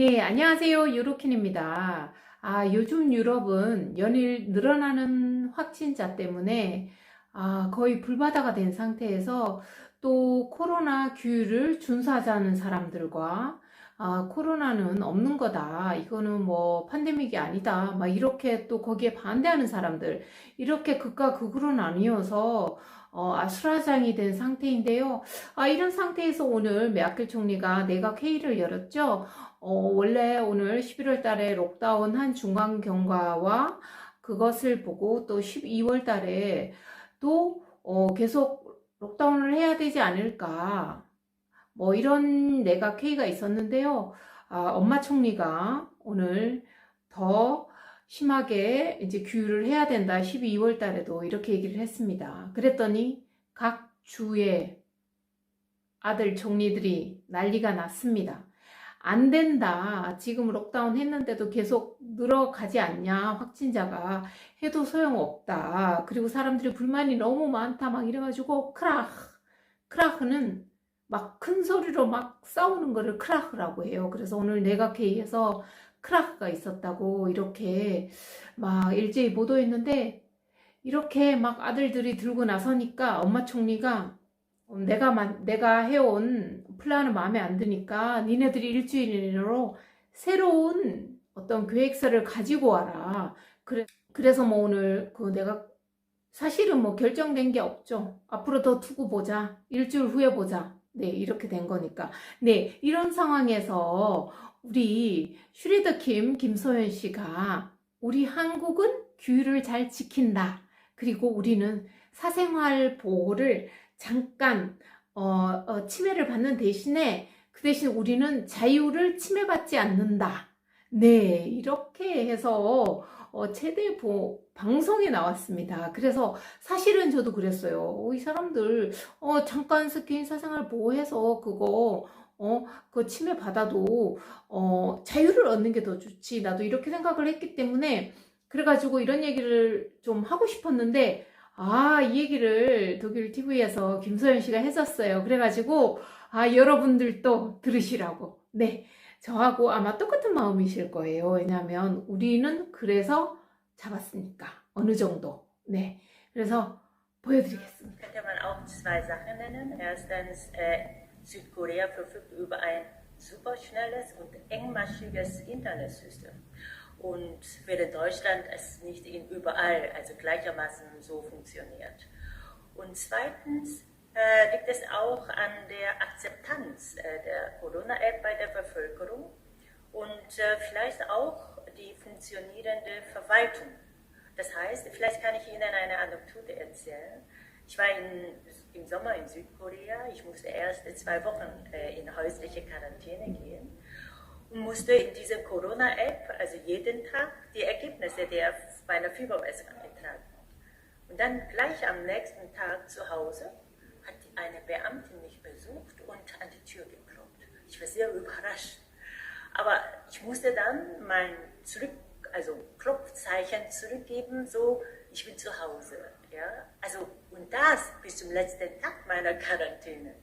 네, 안녕하세요. 유로킨입니다. 요즘 유럽은 연일 늘어나는 확진자 때문에 거의 불바다가 된 상태에서 또 코로나 규율을 준수하자는 사람들과 코로나는 없는 거다. 이거는 뭐 팬데믹이 아니다. 막 이렇게 또 거기에 반대하는 사람들. 이렇게 극과 극으로 나뉘어서 아수라장이 된 상태인데요. 이런 상태에서 오늘 메르켈 총리가 내각 회의를 열었죠. 원래 오늘 11월 달에 록다운 한 중간 경과와 그것을 보고 또 12월 달에 또 계속 록다운을 해야 되지 않을까. 뭐 이런 내각 회의가 있었는데요. 엄마 총리가 오늘 더 심하게 이제 규율을 해야 된다. 12월 달에도 이렇게 얘기를 했습니다. 그랬더니 각 주의 아들 총리들이 난리가 났습니다. 안 된다. 지금 록다운 했는데도 계속 늘어가지 않냐. 확진자가 해도 소용없다. 그리고 사람들이 불만이 너무 많다. 막 이래가지고 크라흐는 막 큰 소리로 막 싸우는 거를 크라흐라고 해요. 그래서 오늘 내각회의에서 크라흐가 있었다고 이렇게 막 일제히 보도했는데 이렇게 막 아들들이 들고 나서니까 엄마 총리가 내가 해온 플랜은 마음에 안 드니까 니네들이 일주일 이내로 새로운 어떤 계획서를 가지고 와라. 그래서 뭐 오늘 내가 사실은 뭐 결정된 게 없죠. 앞으로 더 두고 보자. 일주일 후에 보자. 네, 이렇게 된 거니까. 네, 이런 상황에서 우리 슈리더 김소연 씨가 우리 한국은 규율을 잘 지킨다. 그리고 우리는 사생활 보호를 잠깐 침해를 받는 대신에 그 대신 우리는 자유를 침해받지 않는다. 네, 이렇게 해서 최대 방송에 나왔습니다. 그래서 사실은 저도 그랬어요. 이 사람들 잠깐 개인 사생활 보호해서 그거 침해 받아도 자유를 얻는 게 더 좋지. 나도 이렇게 생각을 했기 때문에 그래가지고 이런 얘기를 좀 하고 싶었는데 이 얘기를 독일 TV에서 김소연 씨가 해줬어요. 그래가지고 여러분들도 들으시라고. 네. 저하고 아마 똑같은 마음이실 거예요. 왜냐하면 우리는 그래서 잡았으니까 어느 정도. 네, 그래서 보여드리겠습니다. Könnte man auch zwei Sachen nennen. Erstens, Südkorea verfügt über ein superschnelles und engmaschiges Internetsystem. Und während Deutschland es nicht überall, also gleichermaßen so funktioniert. Und zweitens, liegt es auch an der Akzeptanz der Corona-App bei der Bevölkerung und vielleicht auch die funktionierende Verwaltung. Das heißt, vielleicht kann ich Ihnen eine Anekdote erzählen. Ich war im Sommer in Südkorea, ich musste erst 2 Wochen in häusliche Quarantäne gehen und musste in dieser Corona-App, also jeden Tag, die Ergebnisse meiner Fiebermessung eintragen. Und dann gleich am nächsten Tag zu Hause hat eine Beamtin mich besucht und an die Tür geklopft. Ich war sehr überrascht. Aber ich musste dann mein Klopfzeichen zurückgeben, so, ich bin zu Hause. Ja? Und das bis zum letzten Tag meiner Quarantäne.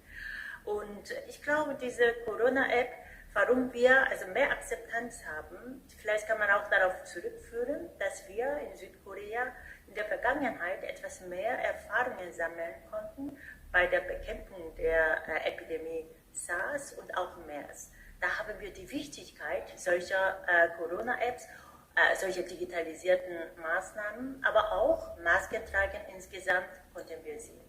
Und ich glaube, diese Corona-App, warum wir mehr Akzeptanz haben, vielleicht kann man auch darauf zurückführen, dass wir in Südkorea in der Vergangenheit etwas mehr Erfahrungen sammeln konnten bei der Bekämpfung der Epidemie SARS und auch MERS. Da haben wir die Wichtigkeit solcher Corona-Apps, solcher digitalisierten Maßnahmen, aber auch Maskentragen insgesamt konnten wir sehen.